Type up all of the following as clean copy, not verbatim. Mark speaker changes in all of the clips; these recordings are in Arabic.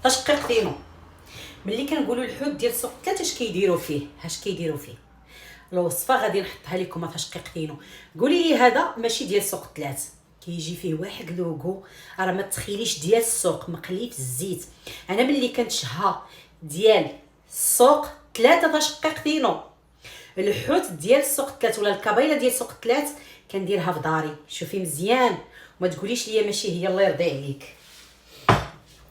Speaker 1: تشقيقتينو. ملي كنقولوا الحوت ديال سوق 3 اش كيديروا فيه، الوصفه غادي نحطها لكم تشقيقتينو. قولي لي هذا ماشي ديال سوق 3، كيجي فيه واحد لوغو راه ما تخيليش ديال السوق مقلي في الزيت. انا ملي كنتشهى ديال السوق 3 تشقيقتينو، الحوت ديال السوق 3 ولا الكبيله ديال السوق 3 كنديرها في داري. شوفي مزيان وما تقوليش ليا ماشي هي، الله يرضي عليك.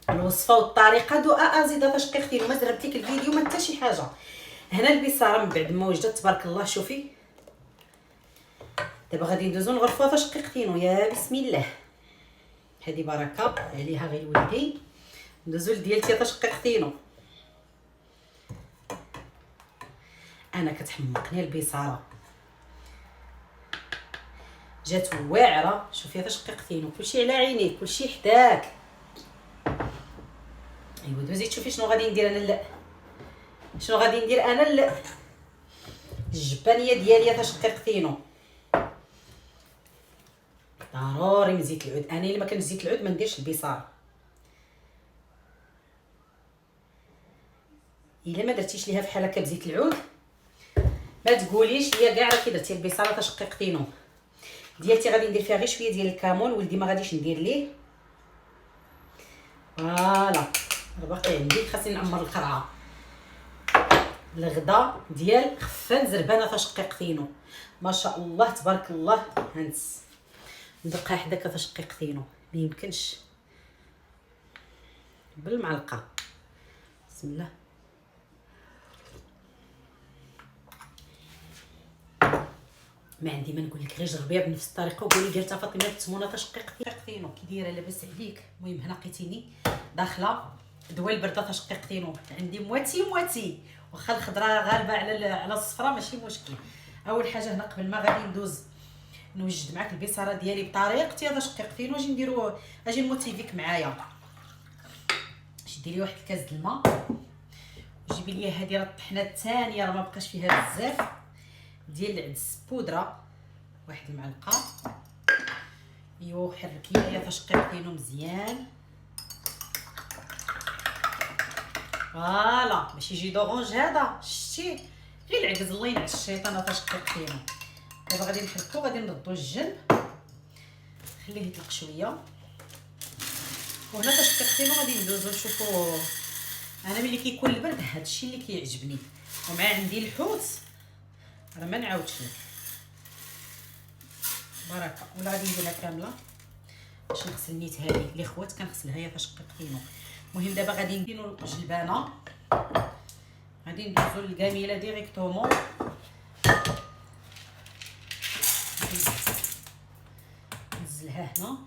Speaker 1: الوصفه والطريقه دو ازيد تشقيقتينو. ما زربت لك الفيديو ما حتى شي حاجه. هنا البصاره من بعد ما وجدت تبارك الله. شوفي دابا غادي ندوزو نغرفوها تشقيقتينو. يا بسم الله، هذه بركه عليها غير ولدي. ندوزو لديالتي تشقيقتينو. انا كتحمقني البصاره، جات واعره. شوفي تشقيقتينو، كلشي على عينيك، كلشي حداك. ايوا دوزي تشوفي شنو غادي ندير انا. شنو غادي ندير انا الجبانيه ديالي تشقيقتينو. ضروري من زيت العود. انا الا ما كانش زيت العود ما نديرش البصاره. الا ما درتيش ليها بحال هكا بزيت العود ما تقوليش ليا كاع راه كي درتي البصاره تشقيقتينو ديالتي. غادي ندير فيها غير شويه ديال الكمون. ولدي ما غاديش ندير ليه. فوالا باقي عندي، خاصني نعمر القرعه. الغدا ديال خفان زربانه تشقيقتينو. ما شاء الله تبارك الله. هانس ندقها حداك تشقيقتينو، ما يمكنش. بالمعلقه. بسم الله. ما عندي ما نقول لك، غير جربيها بنفس الطريقه وقولي قالتها فاطمه بالتسمونه تشقيقتينو كي دايره. لاباس عليك؟ المهم هنا لقيتيني داخله دوا البرده تشقيقتينو. عندي مواتي واخا الخضراء غالبه على الصفراء ماشي مشكل. اول حاجه هنا قبل ما غادي ندوز نوجد معاك البصاره ديالي بطريقتي تشقيقتينو. اجي نموتيفيك معايا. شدي لي واحد الكاس د الماء وجيبي لي هذه راه الطحنه الثانيه، راه ما بقاش فيها بزاف ديال العدس بودره، واحد المعلقه. ايوا حركي ليا تشقيقتينو مزيان. فوالا باش يجي دورونج هذا. شتي غير العكز الله ينعس الشيطان تشقيقتينو. دابا غادي نحركو، غادي نردو الجنب خليه يطلق شويه. وهنا تشقيقتينو غادي ندوزو نشوفو. انا ملي كيكون البرد هادشي اللي كيعجبني. ومع عندي الحوت راه ما نعاودش لك بركه. ولا غادي نديرها كامله باش نغسل نيت هذه اللي خوات كنغسلها هي تشقيقتينو. المهم دابا غادي نديرو الجلبانه. غادي ندوزو للكاميله ديريكتومون. نزلها هنا.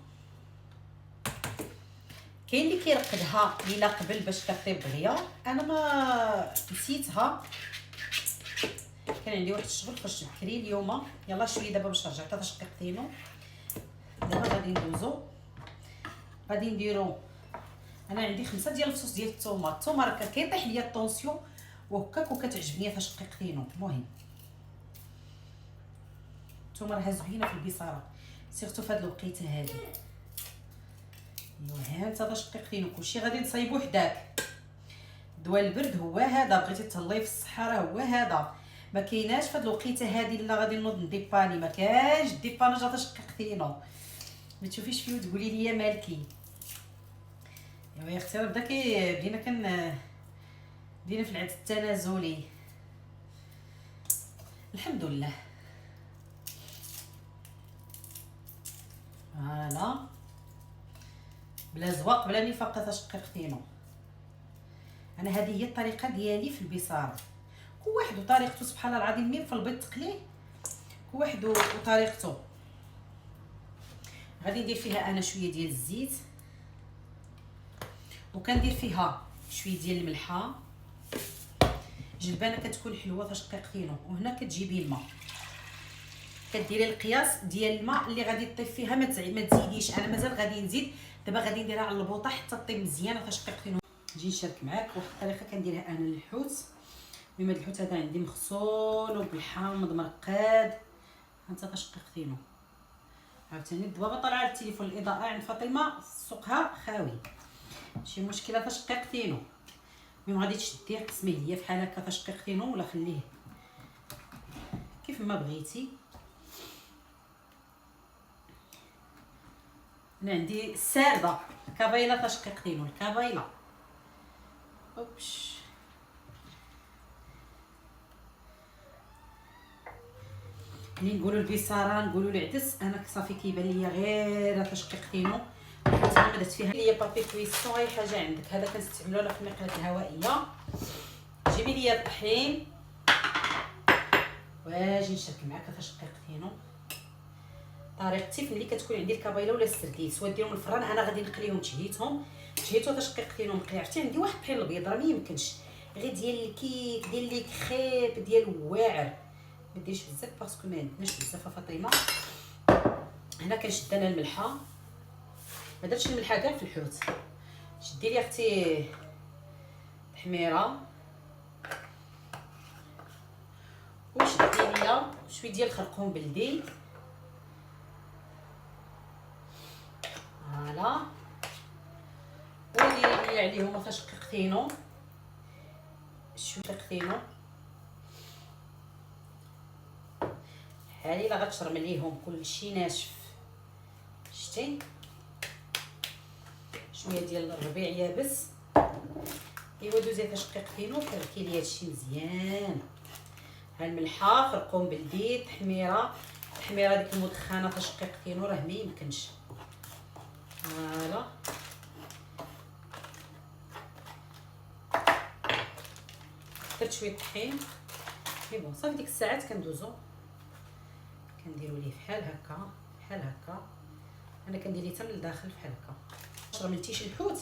Speaker 1: كاين اللي كيرقدها ليله قبل باش كطيب دغيا. انا ما نسيتها، كان عندي واحد الشغل خرجت بكري اليوم. يلا شويه دابا باش رجعت تشقيقتينو. دابا غادي ندوزو غادي نديرو. انا عندي 5 ديال الفصوص ديال الثومه راه كيطيح ليا الطونسيون وهكاك وكتعجبني تشقيقتينو. المهم الثومه راها زوينه في البصاره سيرتو في هاد الوقيته هادي. ايوا ها انت تشقيقتينو كلشي غادي نصايبو حداك. دواء البرد هو هذا. بغيتي تهلاي في الصحه راه هو هذا. ما كايناش في هاد الوقيته هادي لا غادي نوض نديباني. ما كاينش ديباناج تشقيقتينو. ما تشوفيش فيه وتقولي لي مالكي. ايوا يا اختي راه بدا بدينا في العد التنازلي. الحمد لله. فوالا بلا زواق بلا نفاق تشقيقتينو. انا هذه هي الطريقه ديالي في البصاره. كل واحد وطريقته سبحان الله العظيم. مين في البيض تقليه كل واحد وطريقته. غادي ندير فيها انا شويه ديال الزيت وكندير فيها شويه ديال الملحه. جلبانه كتكون حلوه تشقيقتينو. وهنا كتجيبي الماء كديري القياس ديال الماء اللي غادي طيب فيها. ما تزيديش. انا مازال غادي نزيد. دابا غادي نديرها على البوطه حتى طيب مزيانه تشقيقتينو. نجي نشارك معاك واحد الطريقه كنديرها انا للحوت. المهم هاد الحوت هذا عندي مغسول وبالحامض مرقاد. انت تشقيقتينو. عاوتاني الضبابه طالعه على التليفون. الاضاءه عند فاطمه سوقها خاوي. شي مشكله تشقيقتينو. المهم غادي تشديه قسمي ليا بحال هكا تشقيقتينو ولا خليه كيف ما بغيتي. انا عندي السارده كابيله تشقيقتينو، الكابيله اوبش. ملي نقولوا البصاره نقولوا العدس، انا صافي كيبان ليا غير تشقيقتينو. حيت انا درت فيها ليا بابي كويسون اي حاجه عندك. هذا كنستعملو على في المقلاة الهوائيه. جيبي ليا الطحين واجي نشارك معاك تشقيقتينو. طريقتي ملي كتكون عندي الكابيله ولا السرديس وديهم الفران، انا غادي نقليهم تشهيتهم تشقيقتينو مقلي. عرفتي عندي واحد الطحين الابيض راه ما يمكنش غير ديال الكيك ديال لي كريب ديال الواعر، ما ديرش بزاف باسكو ما عندناش بزاف فاطمه. هنا كنشد انا الملحه، ما درتش الملحه كاع في الحوت. شدي لي اختي تحميره وشدي ليا شويه ديال الخرقوم بلدي. فوالا وديري لي عليهم تشقيقتينو شويه تشقيقتينو هاني. لا غتشرم عليهم كلشي ناشف، شتي شويه ديال الربيع يابس. ايوا دوزي تشقيقتينو فركي لي هادشي مزيان. ها الملحه، خرقوم بلدي، التحميره ديك المدخنه تشقيقتينو راه ما يمكنش. فوالا درت شويه الطحين مي بون صافي. ديك الساعات كندوزو كنديروا ليه بحال هكا بحال هكا. انا كندير ليه حتى من الداخل بحال هكا. شرملتيش الحوت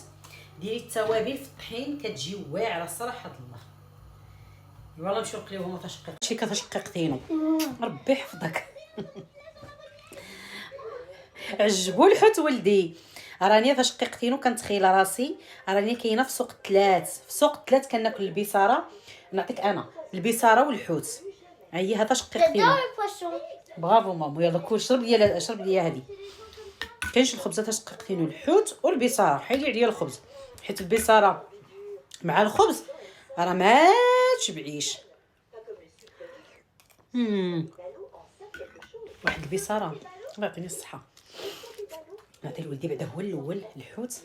Speaker 1: ديري التوابل في الطحين كتجي واعره صراحه الله. يلا نمشيو نقليوهم تشقيق. شي كتشقيقتينو ربي يحفظك. عجبو الحوت ولدي. راني تشقيقتينو كنتخيل راسي راني كاينه في سوق الثلاث. في سوق الثلاث كناكل البصاره. نعطيك انا البصاره والحوت. ها هي هذا تشقيقتينو. برافو مامو. يلا كول شرب لي هذه. كاينش الخبزه تشقيقتينو الحوت والبصاره. حيدي عليا الخبز حيت البصاره مع الخبز راه ما تشبعيش. واحد البصاره الله يعطيني الصحه. نعطي لولدي بعدا هو الاول الحوت.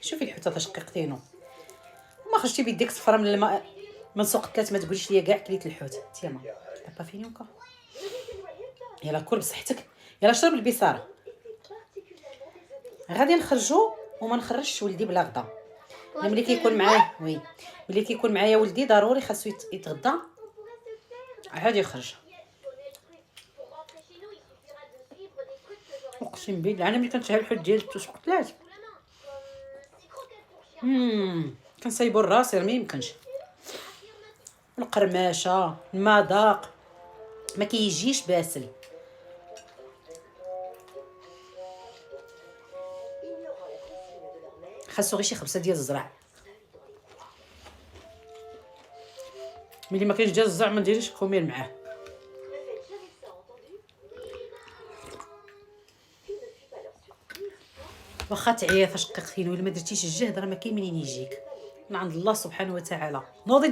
Speaker 1: شوفي الحوت تشقيقتينو ما خرجتي بيديك صفره من الماء من سوق الثلاث. ما تقوليش ليا كاع كليت الحوت تيما با فينيوكا. يلا كل بصحتك. يلا شرب البصاره. غادي نخرجوا وما نخرجش ولدي بلا غدا. ملي كيكون معايا ملي كيكون معايا ولدي ضروري خاصو يتغدى عاد يخرج. اقسم بالله انا ملي كنشعل الحوت ديال السوق الثلاث كنصايبو الراس ما يمكنش. القرماشه المذاق ما كيجيش باسل. خاصو غير شي خبزه ديال الزرع. ملي ما كاينش ديال الزرع ما نديريش كومير معاه. واخا تعيا تشقيقتينو الا ما درتيش الجهد راه ما كاين منين يجيك من عند الله سبحانه وتعالى. نوضي